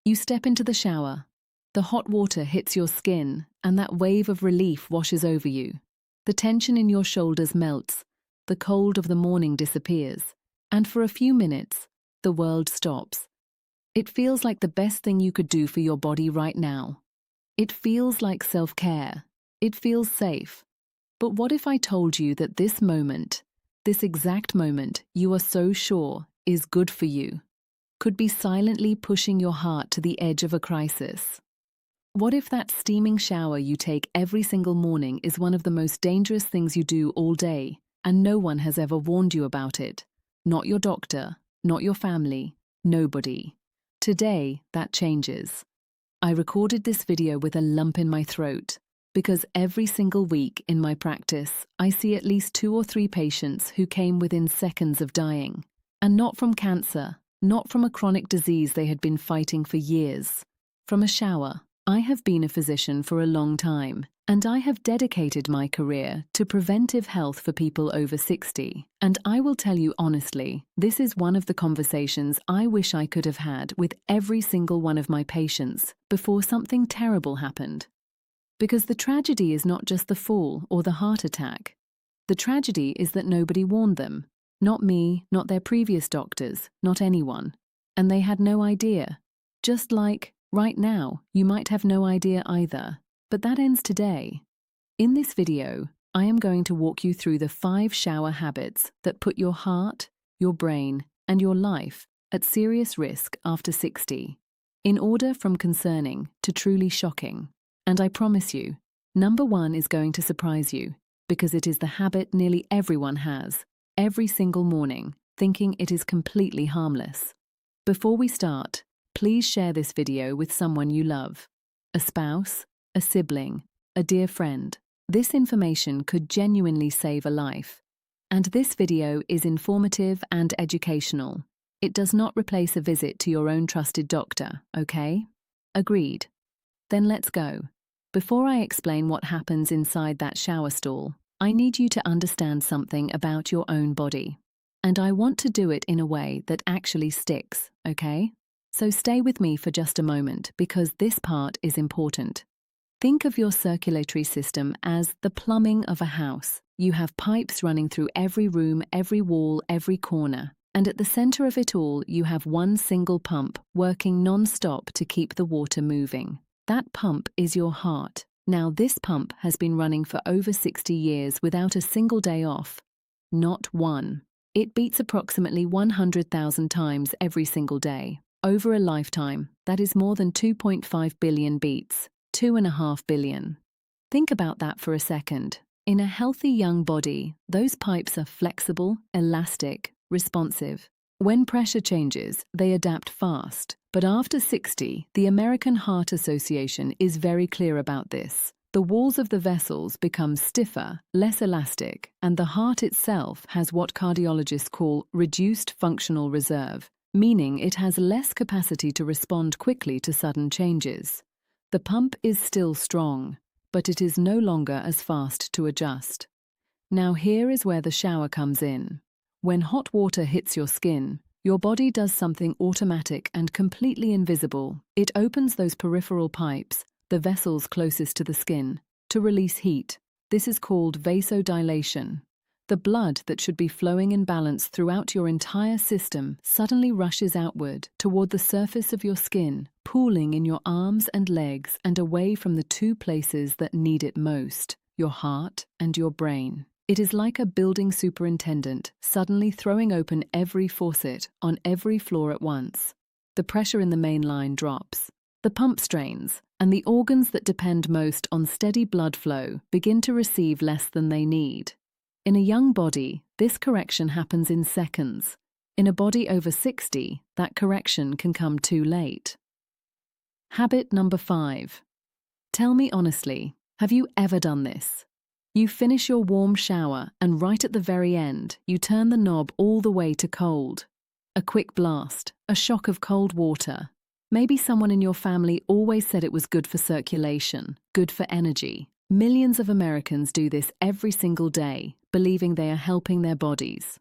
You step into the shower. The hot water hits your skin, and that wave of relief washes over you. The tension in your shoulders melts, the cold of the morning disappears, and for a few minutes, the world stops. It feels like the best thing you could do for your body right now. It feels like self-care. It feels safe. But what if I told you that this moment, this exact moment you are so sure is good for you, could be silently pushing your heart to the edge of a crisis? What if that steaming shower you take every single morning is one of the most dangerous things you do all day, and no one has ever warned you about it? Not your doctor, not your family, nobody. Today, that changes. I recorded this video with a lump in my throat, because every single week in my practice, I see at least 2 or 3 patients who came within seconds of dying. And not from cancer, not from a chronic disease they had been fighting for years. From a shower. I have been a physician for a long time, and I have dedicated my career to preventive health for people over 60. And I will tell you honestly, this is one of the conversations I wish I could have had with every single one of my patients before something terrible happened. Because the tragedy is not just the fall or the heart attack. The tragedy is that nobody warned them. Not me, not their previous doctors, not anyone. And they had no idea. Just like, right now, you might have no idea either. But that ends today. In this video, I am going to walk you through the 5 shower habits that put your heart, your brain, and your life at serious risk after 60. In order from concerning to truly shocking. And I promise you, number 1 is going to surprise you, because it is the habit nearly everyone has, every single morning, thinking it is completely harmless. Before we start, please share this video with someone you love. A spouse, a sibling, a dear friend. This information could genuinely save a life. And this video is informative and educational. It does not replace a visit to your own trusted doctor, okay? Agreed. Then let's go. Before I explain what happens inside that shower stall, I need you to understand something about your own body. And I want to do it in a way that actually sticks, okay? So stay with me for just a moment, because this part is important. Think of your circulatory system as the plumbing of a house. You have pipes running through every room, every wall, every corner. And at the center of it all, you have one single pump working non-stop to keep the water moving. That pump is your heart. Now, this pump has been running for over 60 years without a single day off. Not one. It beats approximately 100,000 times every single day. Over a lifetime, that is more than 2.5 billion beats. 2.5 billion. Think about that for a second. In a healthy young body, those pipes are flexible, elastic, responsive. When pressure changes, they adapt fast. But after 60, the American Heart Association is very clear about this. The walls of the vessels become stiffer, less elastic, and the heart itself has what cardiologists call reduced functional reserve, meaning it has less capacity to respond quickly to sudden changes. The pump is still strong, but it is no longer as fast to adjust. Now here is where the shower comes in. When hot water hits your skin, your body does something automatic and completely invisible. It opens those peripheral pipes, the vessels closest to the skin, to release heat. This is called vasodilation. The blood that should be flowing in balance throughout your entire system suddenly rushes outward toward the surface of your skin, pooling in your arms and legs and away from the 2 places that need it most, your heart and your brain. It is like a building superintendent suddenly throwing open every faucet on every floor at once. The pressure in the main line drops. The pump strains, and the organs that depend most on steady blood flow begin to receive less than they need. In a young body, this correction happens in seconds. In a body over 60, that correction can come too late. Habit number 5. Tell me honestly, have you ever done this? You finish your warm shower, and right at the very end, you turn the knob all the way to cold. A quick blast, a shock of cold water. Maybe someone in your family always said it was good for circulation, good for energy. Millions of Americans do this every single day, believing they are helping their bodies.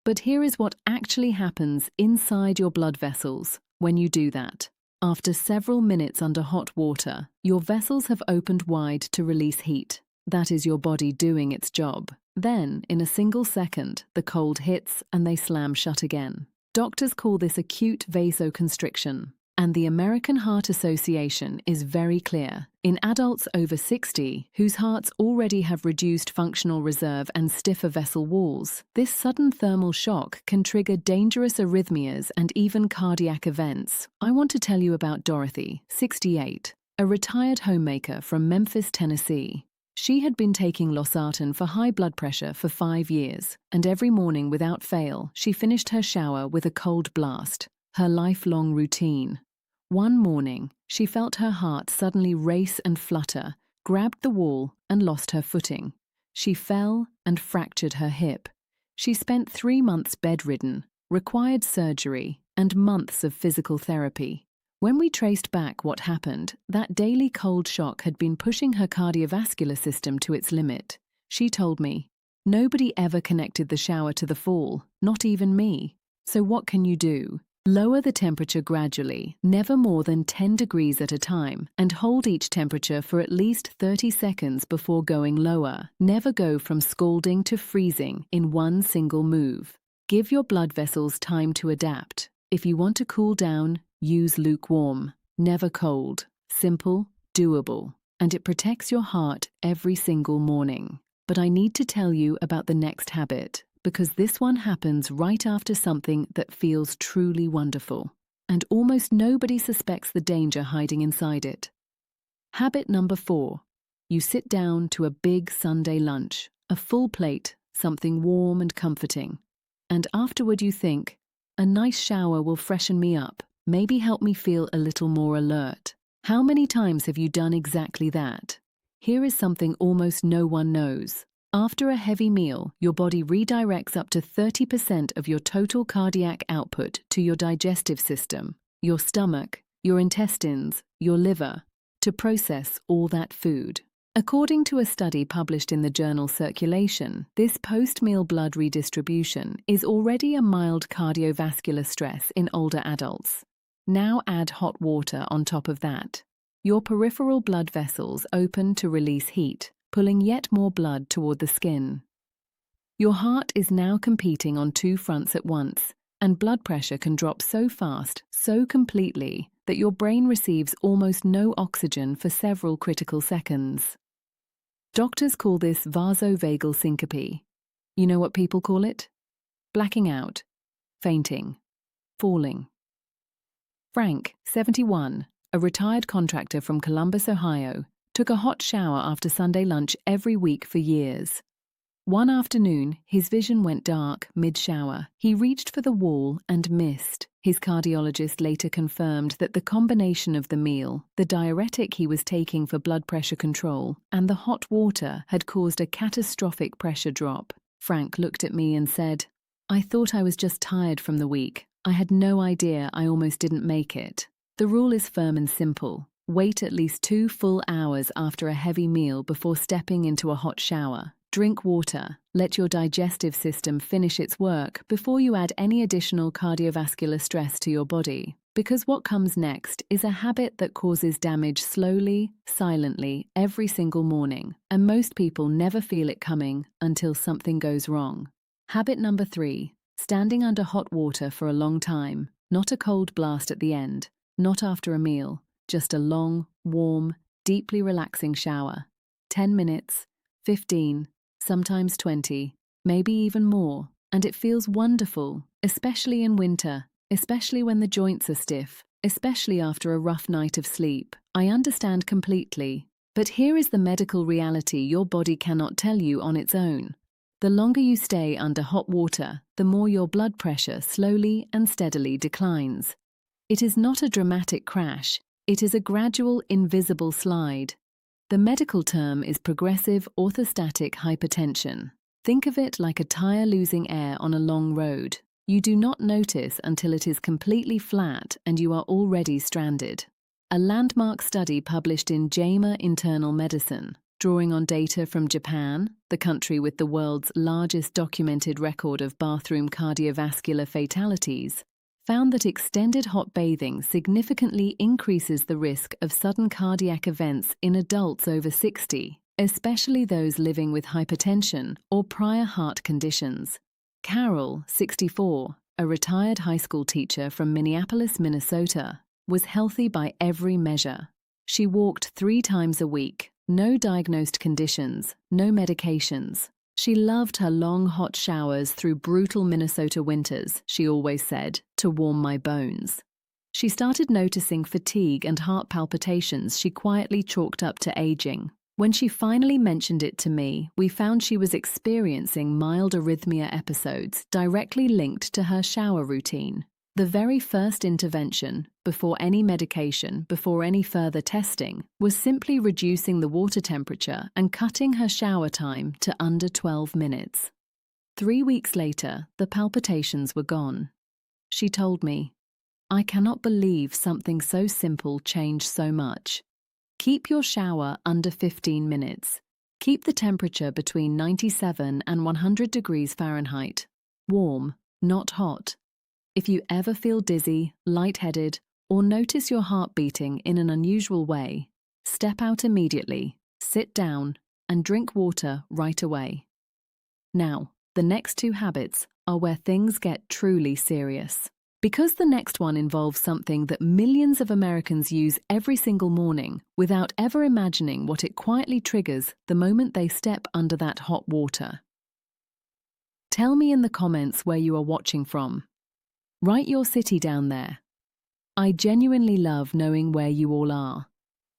But here is what actually happens inside your blood vessels when you do that. After several minutes under hot water, your vessels have opened wide to release heat. That is your body doing its job. Then, in a single second, the cold hits and they slam shut again. Doctors call this acute vasoconstriction. And the American Heart Association is very clear. In adults over 60, whose hearts already have reduced functional reserve and stiffer vessel walls, this sudden thermal shock can trigger dangerous arrhythmias and even cardiac events. I want to tell you about Dorothy, 68, a retired homemaker from Memphis, Tennessee. She had been taking losartan for high blood pressure for 5 years, and every morning without fail, she finished her shower with a cold blast, her lifelong routine. One morning, she felt her heart suddenly race and flutter, grabbed the wall, and lost her footing. She fell and fractured her hip. She spent 3 months bedridden, required surgery, and months of physical therapy. When we traced back what happened, that daily cold shock had been pushing her cardiovascular system to its limit. She told me, "Nobody ever connected the shower to the fall, not even me. So what can you do? Lower the temperature gradually, never more than 10 degrees at a time, and hold each temperature for at least 30 seconds before going lower. Never go from scalding to freezing in one single move. Give your blood vessels time to adapt. If you want to cool down, use lukewarm, never cold. Simple, doable, and it protects your heart every single morning. But I need to tell you about the next habit, because this one happens right after something that feels truly wonderful, and almost nobody suspects the danger hiding inside it. Habit number 4. You sit down to a big Sunday lunch, a full plate, something warm and comforting. And afterward you think, a nice shower will freshen me up, maybe help me feel a little more alert. How many times have you done exactly that? Here is something almost no one knows. After a heavy meal, your body redirects up to 30% of your total cardiac output to your digestive system, your stomach, your intestines, your liver, to process all that food. According to a study published in the journal Circulation, this post-meal blood redistribution is already a mild cardiovascular stress in older adults. Now add hot water on top of that. Your peripheral blood vessels open to release heat, pulling yet more blood toward the skin. Your heart is now competing on 2 fronts at once, and blood pressure can drop so fast, so completely, that your brain receives almost no oxygen for several critical seconds. Doctors call this vasovagal syncope. You know what people call it? Blacking out, fainting, falling. Frank, 71, a retired contractor from Columbus, Ohio, took a hot shower after Sunday lunch every week for years. One afternoon, his vision went dark mid-shower. He reached for the wall and missed. His cardiologist later confirmed that the combination of the meal, the diuretic he was taking for blood pressure control, and the hot water had caused a catastrophic pressure drop. Frank looked at me and said, "I thought I was just tired from the week. I had no idea I almost didn't make it." The rule is firm and simple. Wait at least 2 full hours after a heavy meal before stepping into a hot shower. Drink water. Let your digestive system finish its work before you add any additional cardiovascular stress to your body. Because what comes next is a habit that causes damage slowly, silently, every single morning, and most people never feel it coming until something goes wrong. Habit number 3. Standing under hot water for a long time. Not a cold blast at the end. Not after a meal. Just a long, warm, deeply relaxing shower. 10 minutes, 15, sometimes 20, maybe even more. And it feels wonderful, especially in winter, especially when the joints are stiff, especially after a rough night of sleep. I understand completely. But here is the medical reality your body cannot tell you on its own. The longer you stay under hot water, the more your blood pressure slowly and steadily declines. It is not a dramatic crash. It is a gradual, invisible slide. The medical term is progressive orthostatic hypertension. Think of it like a tire losing air on a long road. You do not notice until it is completely flat and you are already stranded. A landmark study published in JAMA Internal Medicine, drawing on data from Japan, the country with the world's largest documented record of bathroom cardiovascular fatalities, found that extended hot bathing significantly increases the risk of sudden cardiac events in adults over 60, especially those living with hypertension or prior heart conditions. Carol, 64, a retired high school teacher from Minneapolis, Minnesota, was healthy by every measure. She walked 3 times a week, no diagnosed conditions, no medications. She loved her long hot showers through brutal Minnesota winters, she always said, to warm my bones. She started noticing fatigue and heart palpitations she quietly chalked up to aging. When she finally mentioned it to me, we found she was experiencing mild arrhythmia episodes directly linked to her shower routine. The very first intervention, before any medication, before any further testing, was simply reducing the water temperature and cutting her shower time to under 12 minutes. 3 weeks later, the palpitations were gone. She told me, "I cannot believe something so simple changed so much. Keep your shower under 15 minutes. Keep the temperature between 97 and 100 degrees Fahrenheit. Warm, not hot. If you ever feel dizzy, lightheaded, or notice your heart beating in an unusual way, step out immediately, sit down, and drink water right away." Now, the next 2 habits are where things get truly serious. Because the next one involves something that millions of Americans use every single morning without ever imagining what it quietly triggers the moment they step under that hot water. Tell me in the comments where you are watching from. Write your city down there. I genuinely love knowing where you all are.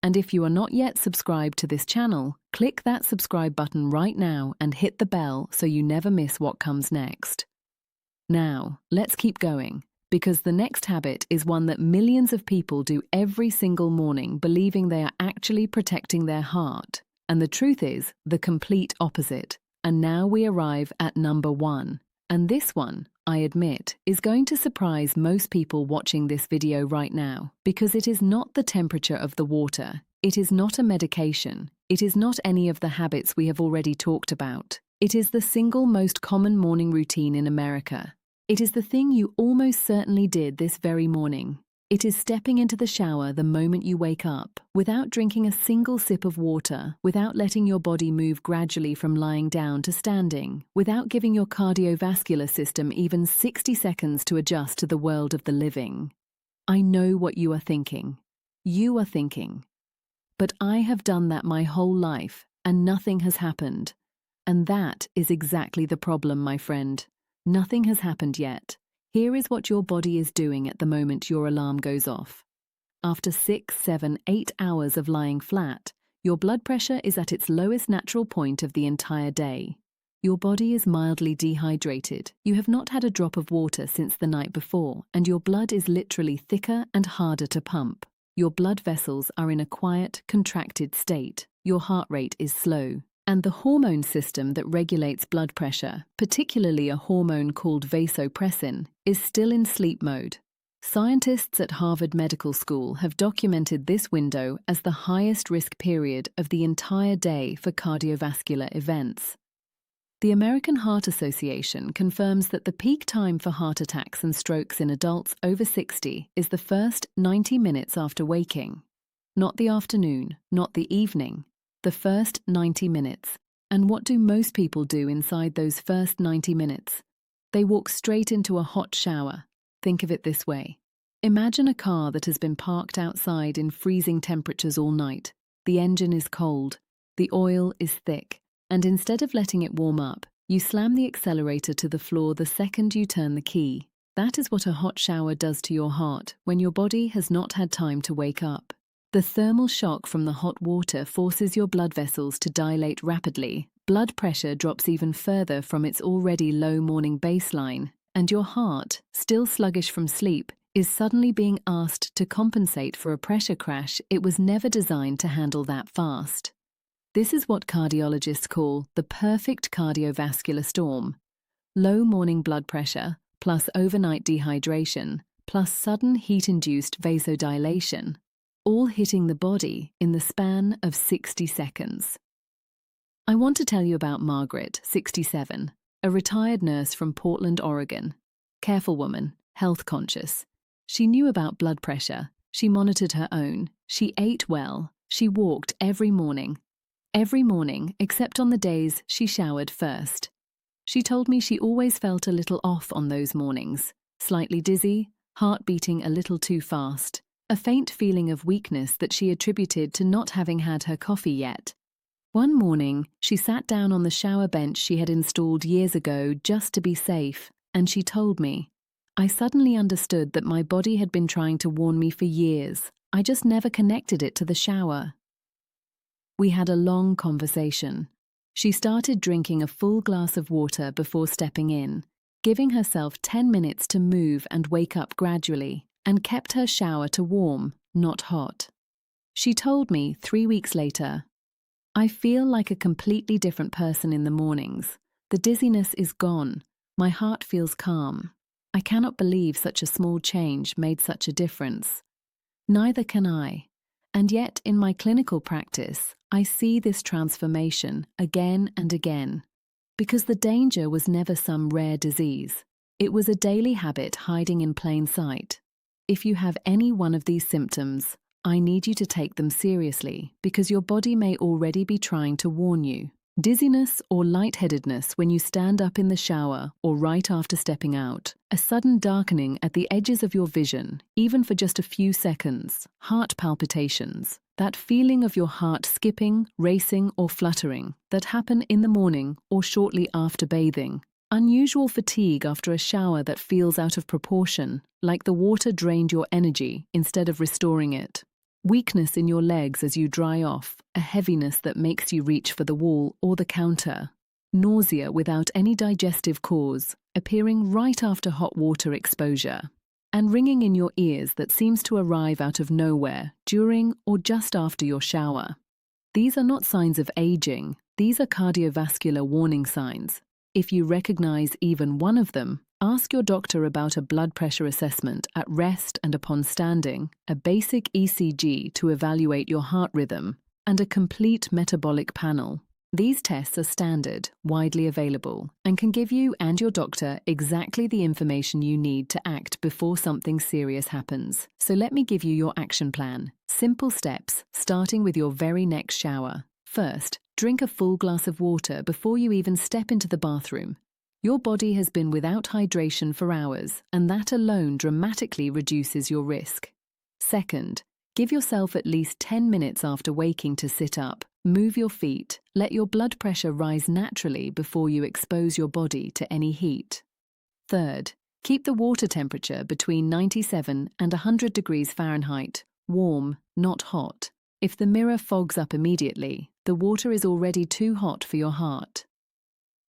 And if you are not yet subscribed to this channel, click that subscribe button right now and hit the bell so you never miss what comes next. Now, let's keep going, because the next habit is one that millions of people do every single morning, believing they are actually protecting their heart. And the truth is the complete opposite. And now we arrive at number 1. And this one, I admit, is going to surprise most people watching this video right now, because it is not the temperature of the water, it is not a medication, it is not any of the habits we have already talked about. It is the single most common morning routine in America. It is the thing you almost certainly did this very morning. It is stepping into the shower the moment you wake up, without drinking a single sip of water, without letting your body move gradually from lying down to standing, without giving your cardiovascular system even 60 seconds to adjust to the world of the living. I know what you are thinking. You are thinking, "But I have done that my whole life, and nothing has happened." And that is exactly the problem, my friend. Nothing has happened yet. Here is what your body is doing at the moment your alarm goes off. After 6, 7, 8 hours of lying flat, your blood pressure is at its lowest natural point of the entire day. Your body is mildly dehydrated. You have not had a drop of water since the night before, and your blood is literally thicker and harder to pump. Your blood vessels are in a quiet, contracted state. Your heart rate is slow. And the hormone system that regulates blood pressure, particularly a hormone called vasopressin, is still in sleep mode. Scientists at Harvard Medical School have documented this window as the highest risk period of the entire day for cardiovascular events. The American Heart Association confirms that the peak time for heart attacks and strokes in adults over 60 is the first 90 minutes after waking. Not the afternoon, not the evening. The first 90 minutes. And what do most people do inside those first 90 minutes? They walk straight into a hot shower. Think of it this way. Imagine a car that has been parked outside in freezing temperatures all night. The engine is cold, the oil is thick, and instead of letting it warm up, you slam the accelerator to the floor the second you turn the key. That is what a hot shower does to your heart when your body has not had time to wake up. The thermal shock from the hot water forces your blood vessels to dilate rapidly, blood pressure drops even further from its already low morning baseline, and your heart, still sluggish from sleep, is suddenly being asked to compensate for a pressure crash it was never designed to handle that fast. This is what cardiologists call the perfect cardiovascular storm. Low morning blood pressure, plus overnight dehydration, plus sudden heat-induced vasodilation, all hitting the body in the span of 60 seconds. I want to tell you about Margaret, 67, a retired nurse from Portland, Oregon. Careful woman, health conscious. She knew about blood pressure. She monitored her own. She ate well. She walked every morning. Every morning, except on the days she showered first. She told me she always felt a little off on those mornings. Slightly dizzy, heart beating a little too fast. A faint feeling of weakness that she attributed to not having had her coffee yet. One morning, she sat down on the shower bench she had installed years ago just to be safe, and she told me, "I suddenly understood that my body had been trying to warn me for years. I just never connected it to the shower." We had a long conversation. She started drinking a full glass of water before stepping in, giving herself 10 minutes to move and wake up gradually, and kept her shower to warm, not hot. She told me 3 weeks later, "I feel like a completely different person in the mornings. The dizziness is gone. My heart feels calm. I cannot believe such a small change made such a difference." Neither can I. And yet, in my clinical practice, I see this transformation again and again. Because the danger was never some rare disease. It was a daily habit hiding in plain sight. If you have any one of these symptoms, I need you to take them seriously because your body may already be trying to warn you. Dizziness or lightheadedness when you stand up in the shower or right after stepping out. A sudden darkening at the edges of your vision, even for just a few seconds. Heart palpitations. That feeling of your heart skipping, racing, or fluttering that happen in the morning or shortly after bathing. Unusual fatigue after a shower that feels out of proportion, like the water drained your energy instead of restoring it. Weakness in your legs as you dry off, a heaviness that makes you reach for the wall or the counter. Nausea without any digestive cause, appearing right after hot water exposure. And ringing in your ears that seems to arrive out of nowhere during or just after your shower. These are not signs of aging, these are cardiovascular warning signs. If you recognize even one of them, ask your doctor about a blood pressure assessment at rest and upon standing, a basic ECG to evaluate your heart rhythm, and a complete metabolic panel. These tests are standard, widely available, and can give you and your doctor exactly the information you need to act before something serious happens. So let me give you your action plan. Simple steps, starting with your very next shower. First, drink a full glass of water before you even step into the bathroom. Your body has been without hydration for hours, and that alone dramatically reduces your risk. Second, give yourself at least 10 minutes after waking to sit up. Move your feet, let your blood pressure rise naturally before you expose your body to any heat. Third, keep the water temperature between 97 and 100 degrees Fahrenheit, warm, not hot. If the mirror fogs up immediately, the water is already too hot for your heart.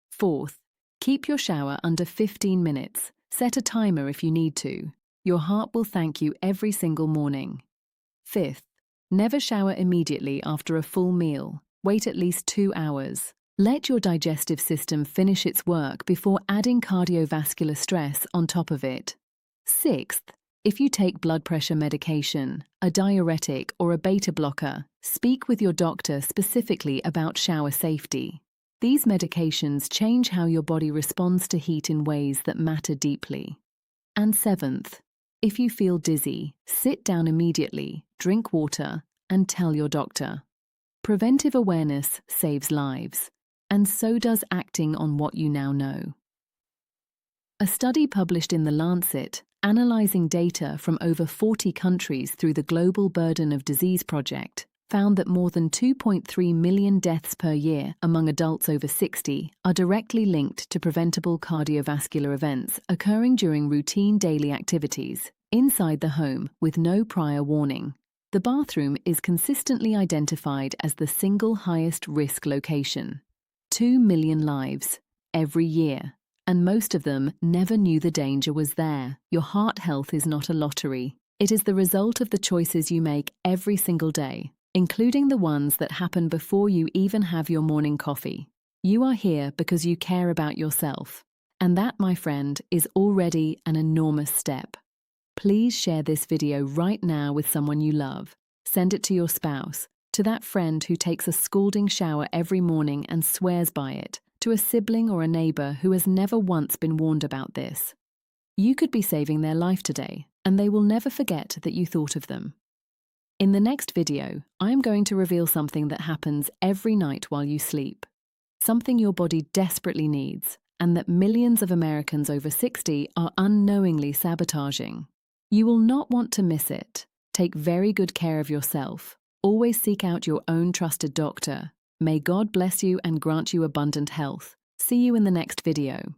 Fourth, keep your shower under 15 minutes. Set a timer if you need to. Your heart will thank you every single morning. Fifth, never shower immediately after a full meal. Wait at least 2 hours. Let your digestive system finish its work before adding cardiovascular stress on top of it. Sixth, if you take blood pressure medication, a diuretic or a beta blocker, speak with your doctor specifically about shower safety. These medications change how your body responds to heat in ways that matter deeply. And seventh, if you feel dizzy, sit down immediately, drink water, and tell your doctor. Preventive awareness saves lives, and so does acting on what you now know. A study published in The Lancet, analyzing data from over 40 countries through the Global Burden of Disease Project, found that more than 2.3 million deaths per year among adults over 60 are directly linked to preventable cardiovascular events occurring during routine daily activities, inside the home with no prior warning. The bathroom is consistently identified as the single highest risk location. 2 million lives every year, and most of them never knew the danger was there. Your heart health is not a lottery. It is the result of the choices you make every single day, including the ones that happen before you even have your morning coffee. You are here because you care about yourself, and that, my friend, is already an enormous step. Please share this video right now with someone you love. Send it to your spouse, to that friend who takes a scalding shower every morning and swears by it, to a sibling or a neighbor who has never once been warned about this. You could be saving their life today, and they will never forget that you thought of them. In the next video, I am going to reveal something that happens every night while you sleep. Something your body desperately needs, and that millions of Americans over 60 are unknowingly sabotaging. You will not want to miss it. Take very good care of yourself. Always seek out your own trusted doctor. May God bless you and grant you abundant health. See you in the next video.